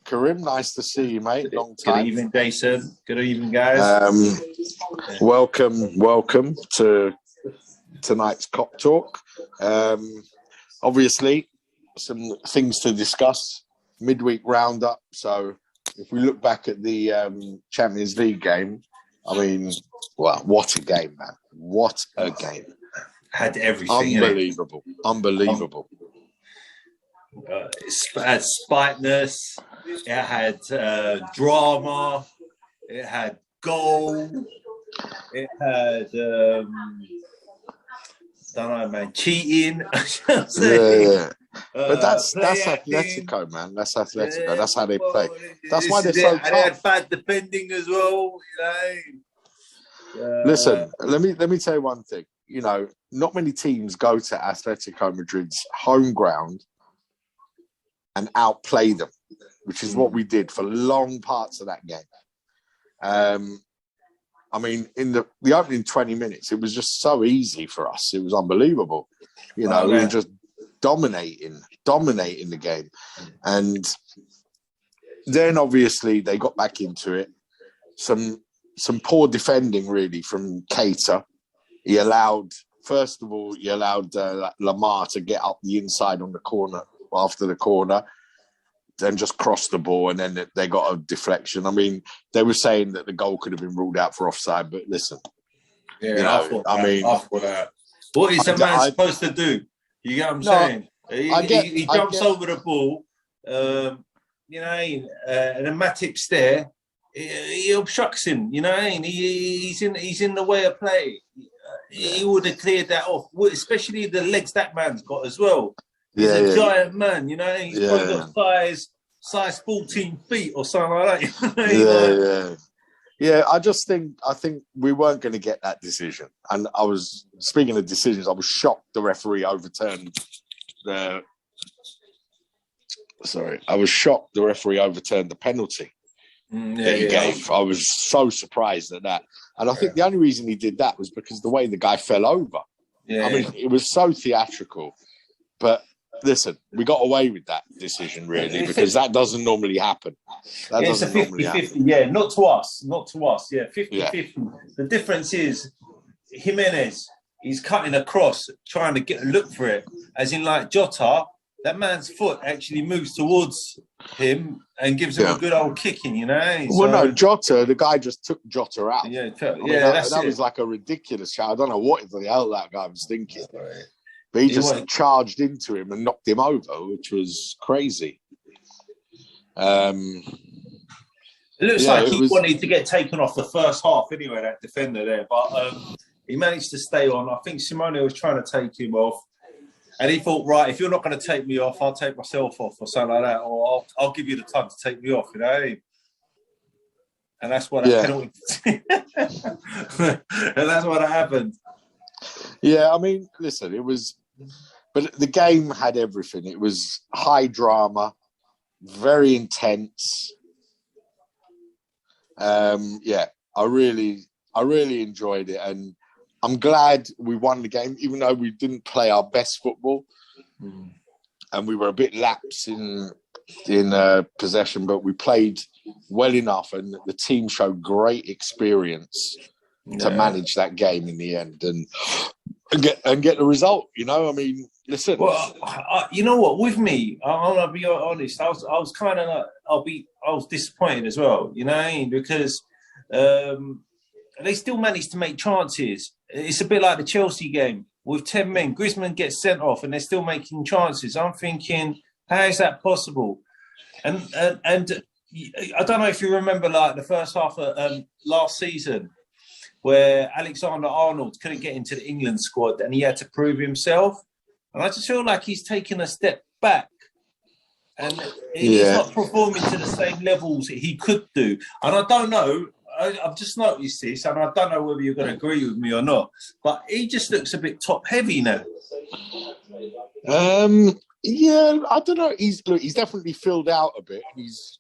Karim, nice to see you, mate. Long Good time. evening, Jason. Good evening, guys. Welcome to tonight's Cop Talk. Obviously, some things to discuss. Midweek roundup. So, if we look back at the Champions League game, I mean, well, what a game, man! What a game! Had everything. Unbelievable. It had spiteness. It had drama. It had goal. It had don't know, man, cheating. Yeah. But that's Atletico, man. That's Atletico. Yeah, that's how they play. That's why they're so tough. And they had bad defending as well. Listen, let me tell you one thing. You know, not many teams go to Atletico Madrid's home ground and outplay them, which is what we did for long parts of that game. I mean, in the opening 20 minutes, it was just so easy for us. It was unbelievable. We were just dominating the game. And then, obviously, they got back into it. Some poor defending, really, from Keita. He allowed Lamar to get up the inside on the corner after the corner, then just crossed the ball, and then they got a deflection. I mean, they were saying that the goal could have been ruled out for offside, but listen. Yeah, I thought that. What is a man supposed to do? You get what I'm saying? He jumps over the ball, and then Matip's there. He obstructs him, he's in the way of play. He would have cleared that off, especially the legs that man's got as well. He's a giant man, he's probably got size 14 feet or something like that. Yeah, I think we weren't going to get that decision. And speaking of decisions, I was shocked the referee overturned the penalty that he gave. I was so surprised at that. And I think the only reason he did that was because the way the guy fell over. Yeah. I mean, it was so theatrical. But listen, we got away with that decision, really, because that doesn't normally happen. It's a 50-50. Yeah, not to us. Yeah, 50-50. Yeah. The difference is Jimenez, he's cutting across, trying to look for it. As in, like Jota, that man's foot actually moves towards him and gives him a good old kicking, No, Jota, the guy just took Jota out. Yeah, that was like a ridiculous shot. I don't know what the hell that guy was thinking. But he just charged into him and knocked him over, which was crazy. It looks like he wanted to get taken off the first half anyway, that defender there. But he managed to stay on. I think Simone was trying to take him off. And he thought, right, if you're not going to take me off, I'll take myself off or something like that. Or I'll give you the time to take me off, And that's what penalty. And that's what happened. Yeah, I mean, listen, but the game had everything. It was high drama, very intense. I really enjoyed it, and I'm glad we won the game, even though we didn't play our best football, and we were a bit lax in possession, but we played well enough, and the team showed great experience to manage that game in the end and get the result. I mean, listen. Well, you know what? With me, I'll be honest. I was kind of like, I was disappointed as well. Because they still managed to make chances. It's a bit like the Chelsea game with 10 men. Griezmann gets sent off, and they're still making chances. I'm thinking, how is that possible? And I don't know if you remember, like the first half of last season, where Alexander-Arnold couldn't get into the England squad and he had to prove himself. And I just feel like he's taken a step back and he's not performing to the same levels that he could do. And I don't know, I've just noticed this, and I don't know whether you're going to agree with me or not, but he just looks a bit top-heavy now. Yeah, I don't know. He's definitely filled out a bit.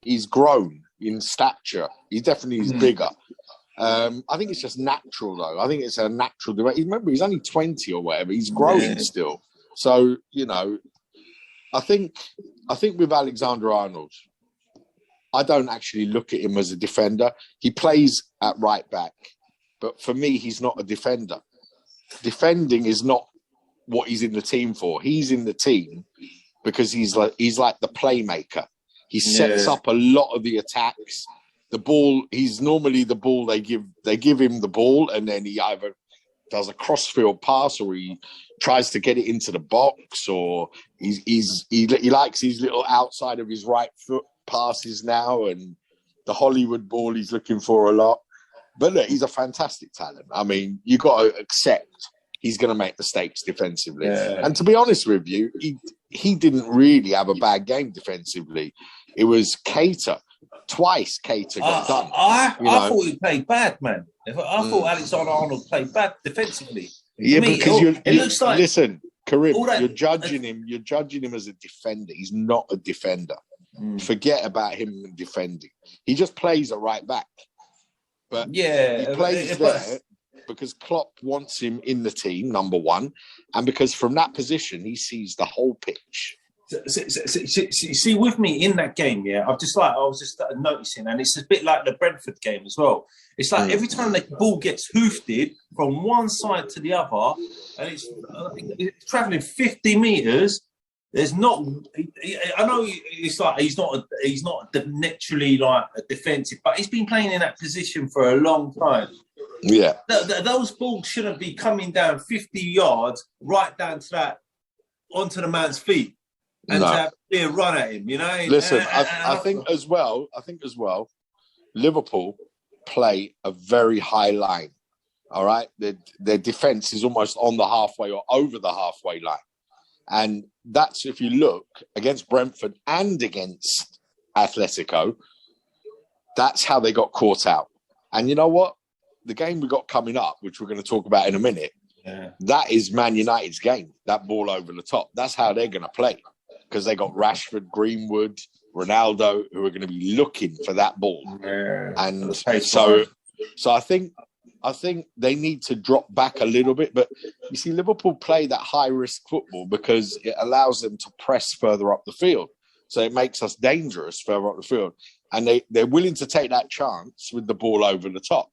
He's grown in stature. He definitely is bigger. I think it's just natural, though. I think it's a natural. Remember, he's only 20 or whatever. He's growing still. So I think with Alexander-Arnold, I don't actually look at him as a defender. He plays at right back, but for me, he's not a defender. Defending is not what he's in the team for. He's in the team because he's like the playmaker. He sets up a lot of the attacks. The ball, he's normally the ball they give him the ball, and then he either does a crossfield pass or he tries to get it into the box, or he likes his little outside of his right foot passes now, and the Hollywood ball he's looking for a lot. But look, he's a fantastic talent. I mean, you got to accept he's going to make mistakes defensively. Yeah. And to be honest with you, he didn't really have a bad game defensively. It was Keita. Twice Keita got done. I thought he played bad, man. I thought Alexander-Arnold played bad defensively. Yeah, because it looks like... Listen, Karim, you're judging him as a defender. He's not a defender. Forget about him defending. He just plays a right back. But he plays there because Klopp wants him in the team, number one, and because from that position he sees the whole pitch. See, with me in that game, I was just noticing, and it's a bit like the Brentford game as well. It's like every time the ball gets hoofed from one side to the other, and it's travelling 50 metres. There's not. I know it's like he's not naturally like a defensive, but he's been playing in that position for a long time. Yeah, those balls shouldn't be coming down 50 yards right down to that onto the man's feet and to have a run at him. You know. Listen, I think as well. Liverpool play a very high line. All right, their defense is almost on the halfway or over the halfway line. And that's, if you look, against Brentford and against Atletico, that's how they got caught out. And you know what? The game we got coming up, which we're going to talk about in a minute, that is Man United's game, that ball over the top. That's how they're going to play, because they got Rashford, Greenwood, Ronaldo, who are going to be looking for that ball. Yeah. And so I think they need to drop back a little bit. But you see, Liverpool play that high-risk football because it allows them to press further up the field. So it makes us dangerous further up the field. And they're willing to take that chance with the ball over the top.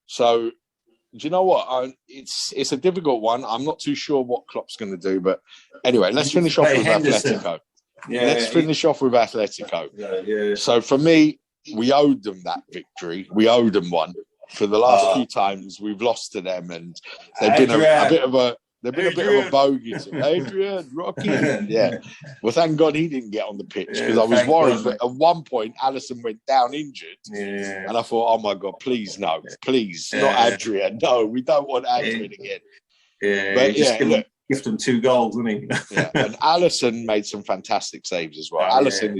So, do you know what? It's a difficult one. I'm not too sure what Klopp's going to do. But anyway, let's finish off with Atletico. Yeah, let's finish off with Atletico. Yeah. So for me, we owed them that victory. We owed them one. For the last few times we've lost to them, and they've been a bit of a bogey. Adrian, Rocky, yeah. Well, thank God he didn't get on the pitch, because I was worried. But at one point, Alisson went down injured, and I thought, oh my God, please not Adrian. No, we don't want Adrian again. Yeah, but gift them 2 goals, didn't he? And Alisson made some fantastic saves as well. Alisson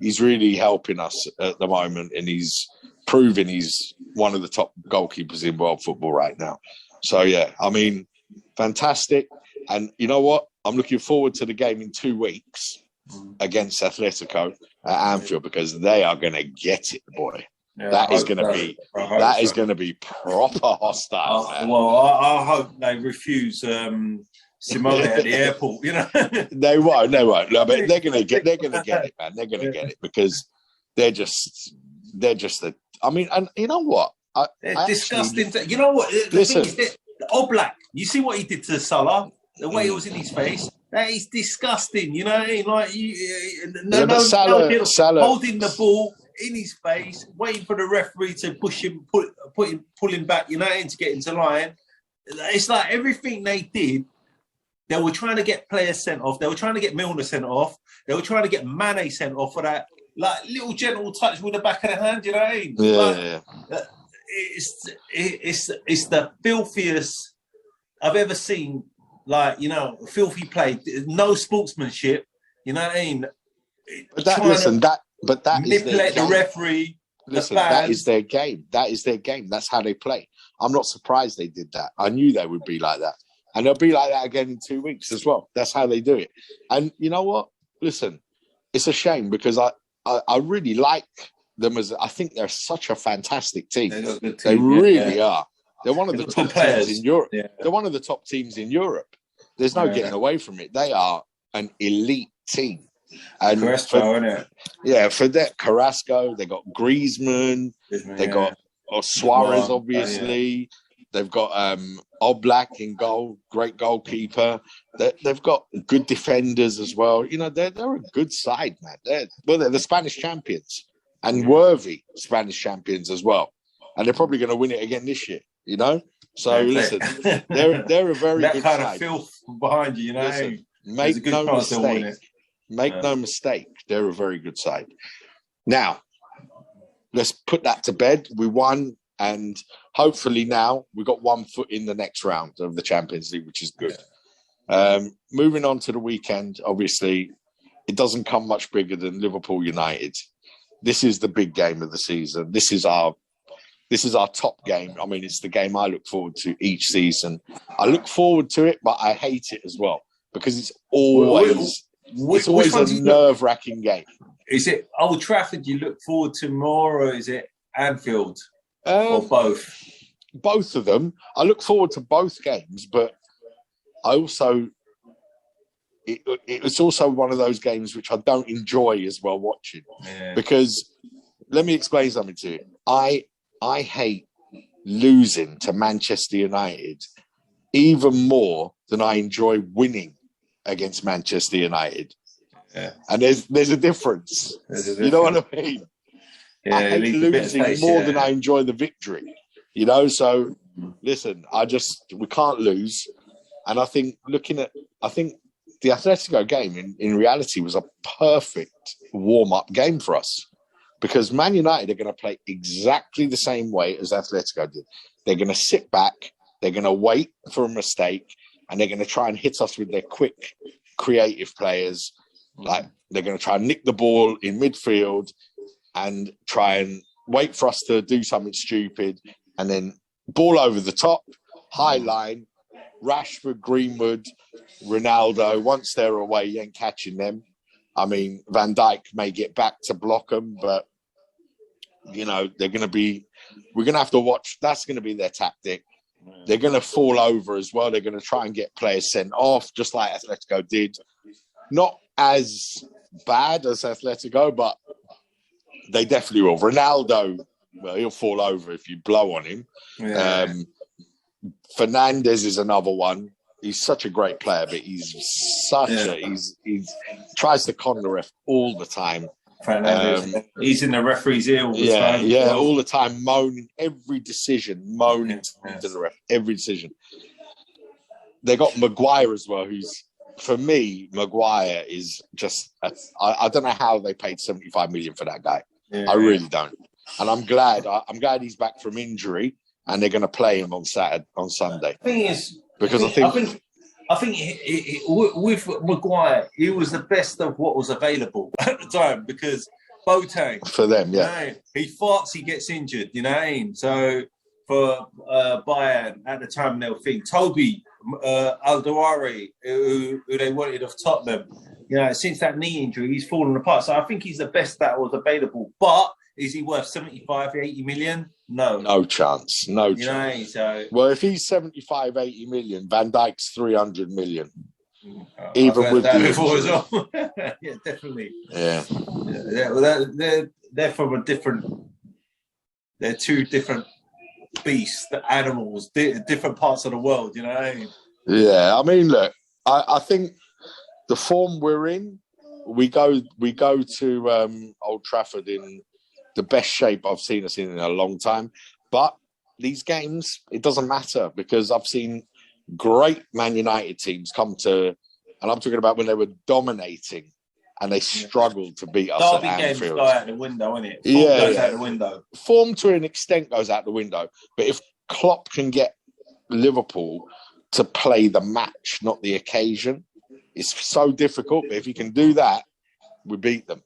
is really helping us at the moment, and he's proving he's one of the top goalkeepers in world football right now. So, I mean, fantastic. And you know what? I'm looking forward to the game in 2 weeks against Atletico at Anfield, because they are going to get it, boy. Yeah, that is going to be proper hostile. I hope they refuse Simone at the airport. You know, they won't. No, but they're going to get it, man. They're going to get it, because they're just I mean, and you know what? They're disgusting. You know what? The thing is, Oblak, you see what he did to Salah? The way it was in his face? That is disgusting. You know, like Salah holding the ball in his face, waiting for the referee to pull him back, you know, and to get into line. It's like everything they did, they were trying to get players sent off. They were trying to get Milner sent off. They were trying to get Mane sent off for that, like, little gentle touch with the back of the hand, you know what I mean? Yeah. It's the filthiest I've ever seen, like, you know, filthy play. No sportsmanship, you know what I mean? But that manipulate the referee. Listen, that is their game. That's how they play. I'm not surprised they did that. I knew they would be like that. And they'll be like that again in 2 weeks as well. That's how they do it. And you know what? Listen, it's a shame, because I really like them as, I think they're such a fantastic team. They really are. They're one of the top teams in Europe. Yeah. They're one of the top teams in Europe. There's no getting away from it. They are an elite team. And Yeah, for that Carrasco, they got Griezmann, they got Suarez, obviously. They've got Oblak in goal, great goalkeeper. They've got good defenders as well. You know, they're a good side, man. They're the Spanish champions and worthy Spanish champions as well. And they're probably going to win it again this year, you know? So, listen, they're a very good side. That kind of filth behind you, you know? Listen, make no mistake. Make no mistake. They're a very good side. Now, let's put that to bed. We won, and hopefully now we've got 1 foot in the next round of the Champions League, which is good. Moving on to the weekend, obviously, it doesn't come much bigger than Liverpool United. This is the big game of the season. This is our top game. I mean, it's the game I look forward to each season. I look forward to it, but I hate it as well because it's always a nerve-wracking game. Is it Old Trafford you look forward to more, or is it Anfield, or both? Both of them. I look forward to both games, but I also it's also one of those games which I don't enjoy as well watching because let me explain something to you. I hate losing to Manchester United even more than I enjoy winning against Manchester United. Yeah. And there's a difference. You know what I mean? Yeah, I hate losing more than I enjoy the victory. You know, so listen, we can't lose. And I think the Atletico game in reality was a perfect warm-up game for us. Because Man United are going to play exactly the same way as Atletico did. They're going to sit back, they're going to wait for a mistake, and they're going to try and hit us with their quick, creative players. Like, they're going to try and nick the ball in midfield and try and wait for us to do something stupid, and then ball over the top, high line, Rashford, Greenwood, Ronaldo. Once they're away, you ain't catching them. I mean, Van Dijk may get back to block them, but, you know, we're going to have to watch. That's going to be their tactic. They're going to fall over as well. They're going to try and get players sent off, just like Atletico did. Not as bad as Atletico, but they definitely will. Ronaldo, well, he'll fall over if you blow on him. Yeah. Fernandes is another one. He's such a great player, but he's he's tries to con the ref all the time. He's in the referee's ear all the time. Yeah, all the time, moaning every decision, to the ref, every decision. They got Maguire as well, who's, for me, Maguire is just, I don't know how they paid 75 million for that guy. I really don't. And I'm glad he's back from injury and they're going to play him on Sunday. The thing is, because I think with Maguire, he was the best of what was available at the time because Boateng, for them, he farts, he gets injured, you know. So for Bayern at the time, they'll think Toby Alderweireld, who they wanted of Tottenham, you know, since that knee injury, he's fallen apart. So I think he's the best that was available. But is he worth 75, 80 million? No. No chance. No chance. Know, so... Well, if he's 75, 80 million, Van Dijk's 300 million. Even with the before as well. Yeah, definitely. Yeah. Well, they're from a different... They're two different beasts, animals, different parts of the world, you know? Yeah, I mean, look, I think the form we're in, we go to Old Trafford in the best shape I've seen us in a long time. But these games, it doesn't matter because I've seen great Man United teams come to, and I'm talking about when they were dominating and they struggled to beat us Derby at Anfield. Games go out the window, innit? Form goes out the window. Form to an extent goes out the window. But if Klopp can get Liverpool to play the match, not the occasion, it's so difficult. But if he can do that, we beat them.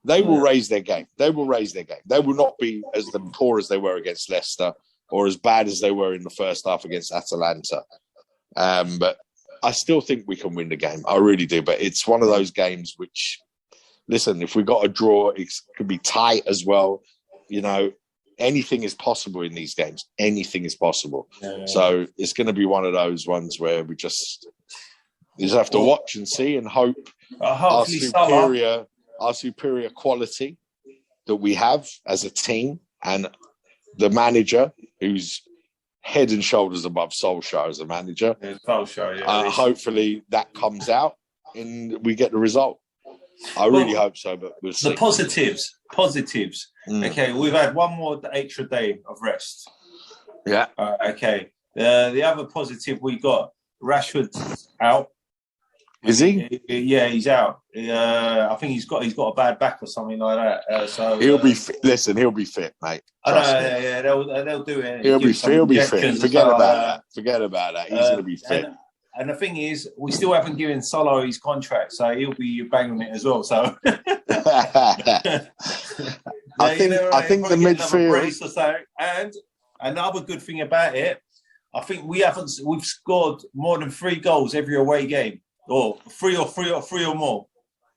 They will raise their game. They will not be as poor as they were against Leicester or as bad as they were in the first half against Atalanta. But I still think we can win the game. I really do. But it's one of those games which, listen, if we got a draw, it could be tight as well. You know, anything is possible in these games. Anything is possible. So it's going to be one of those ones where we just have to watch and see and hope our superior our superior quality that we have as a team, and the manager, who's head and shoulders above Solskjaer as a manager. Solskjaer, yeah. Hopefully that comes out and we get the result. I really hope so, but we'll see. The positives. Okay, we've had one more extra day of rest. Yeah. Okay. The other positive we got, Rashford's out. Is he? Yeah, he's out. I think he's got a bad back or something like that. So he'll be fit. Listen, he'll be fit, mate. Trust me. Yeah, they'll do it. He'll be fit. Forget about that. He's going to be fit. And the thing is, we still haven't given Solo his contract, so he'll be banging it as well. So I think the midfield. And another good thing about it, I think we've scored more than 3 goals every away game, or three or more.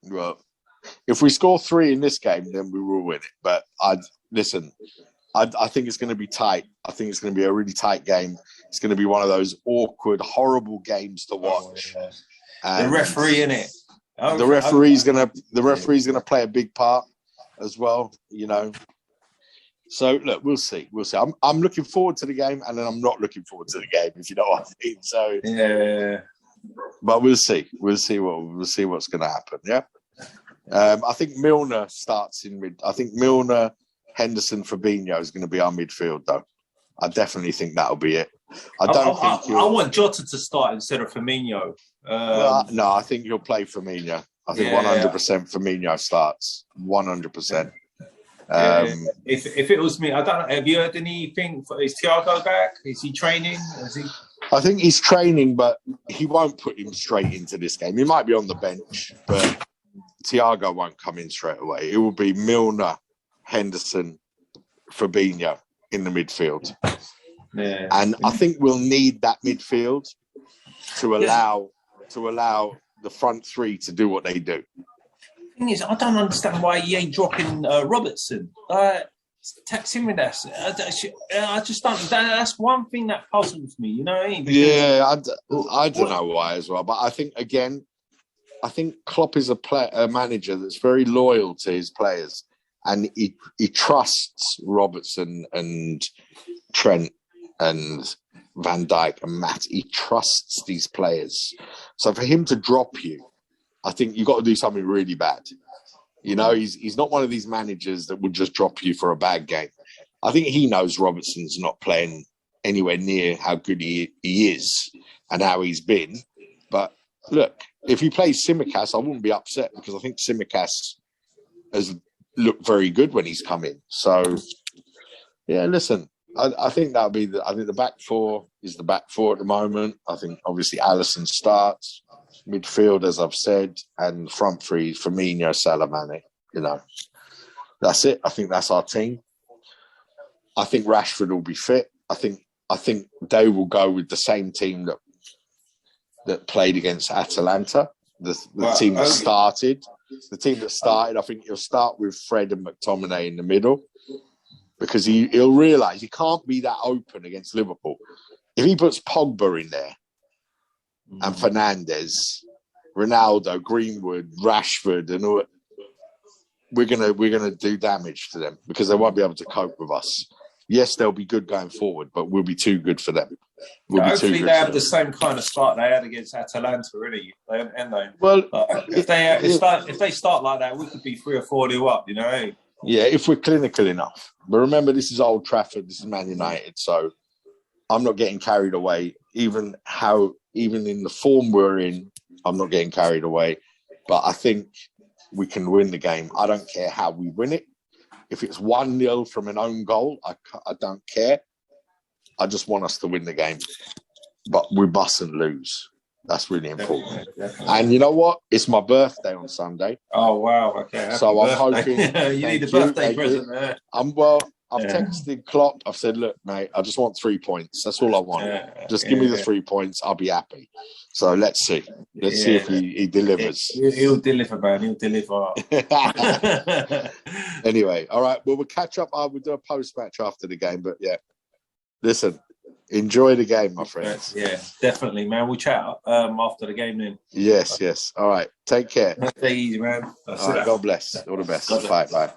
Well, if we score 3 in this game, then we will win it. But I think it's going to be tight. I think it's going to be a really tight game. It's going to be one of those awkward, horrible games to watch. Oh, yeah. The referee in it. The referee's going to play a big part as well. You know. So look, we'll see. I'm looking forward to the game, and then I'm not looking forward to the game. If you know what I mean. So yeah. But we'll see. We'll see what's going to happen. Yeah. I think Milner starts in mid. I think Milner, Henderson, Fabinho is going to be our midfield, though. I definitely think that'll be it. I want Jota to start instead of Firmino. No, I think he'll play Firmino. I think 100% Firmino starts. 100%. If it was me, I don't know. Have you heard anything? Is Thiago back? Is he training? I think he's training, but he won't put him straight into this game. He might be on the bench, but Thiago won't come in straight away. It will be Milner, Henderson, Fabinho in the midfield. Yeah. And I think we'll need that midfield to allow the front 3 to do what they do. The thing is, I don't understand why he ain't dropping Robertson. Text him with that. I just don't. That's one thing that puzzles me. You know what I mean? Because, I don't know why as well. But I think Klopp is a manager that's very loyal to his players, and he trusts Robertson and Trent and Van Dijk and Matt. He trusts these players. So for him to drop you, I think you've got to do something really bad. You know, he's not one of these managers that would just drop you for a bad game. I think he knows Robertson's not playing anywhere near how good he is and how he's been. But look, if he plays Tsimikas, I wouldn't be upset because I think Tsimikas has looked very good when he's come in. So, yeah, listen, I think that'll be the back 4 is the back 4 at the moment. I think obviously Alisson starts. Midfield, as I've said, and front 3, Firmino, Salah, Mane. You know, that's it. I think that's our team. I think Rashford will be fit. I think they will go with the same team that played against Atalanta. The team that started. The team that started. I think he'll start with Fred and McTominay in the middle because he'll realise he can't be that open against Liverpool. If he puts Pogba in there, and Fernandes, Ronaldo, Greenwood, Rashford, and all, we're gonna do damage to them because they won't be able to cope with us. Yes, they'll be good going forward, but we'll be too good for them. Hopefully, they have the same kind of start they had against Atalanta, really, and they. Well, if they start like that, we could be 3 or 4-0 up. You know. Yeah, if we're clinical enough. But remember, this is Old Trafford. This is Man United, so I'm not getting carried away. Even in the form we're in, I'm not getting carried away. But I think we can win the game. I don't care how we win it. If it's 1-0 from an own goal, I don't care. I just want us to win the game. But we mustn't lose. That's really important. Definitely. And you know what? It's my birthday on Sunday. Oh, wow. Okay. So I'm hoping... you need a birthday present there. I've texted Klopp. I've said, look, mate, I just want 3 points. That's all I want. Just give me the 3 points. I'll be happy. So let's see. Let's see if he delivers. He'll deliver, man. He'll deliver. Anyway, all right. Well, we'll catch up. We'll do a post-match after the game. But, yeah, listen, Enjoy the game, my friends. Yeah, definitely, man. We'll chat after the game then. Yes. All right. Take care. Take it easy, man. All right. God bless. All the best. Bye.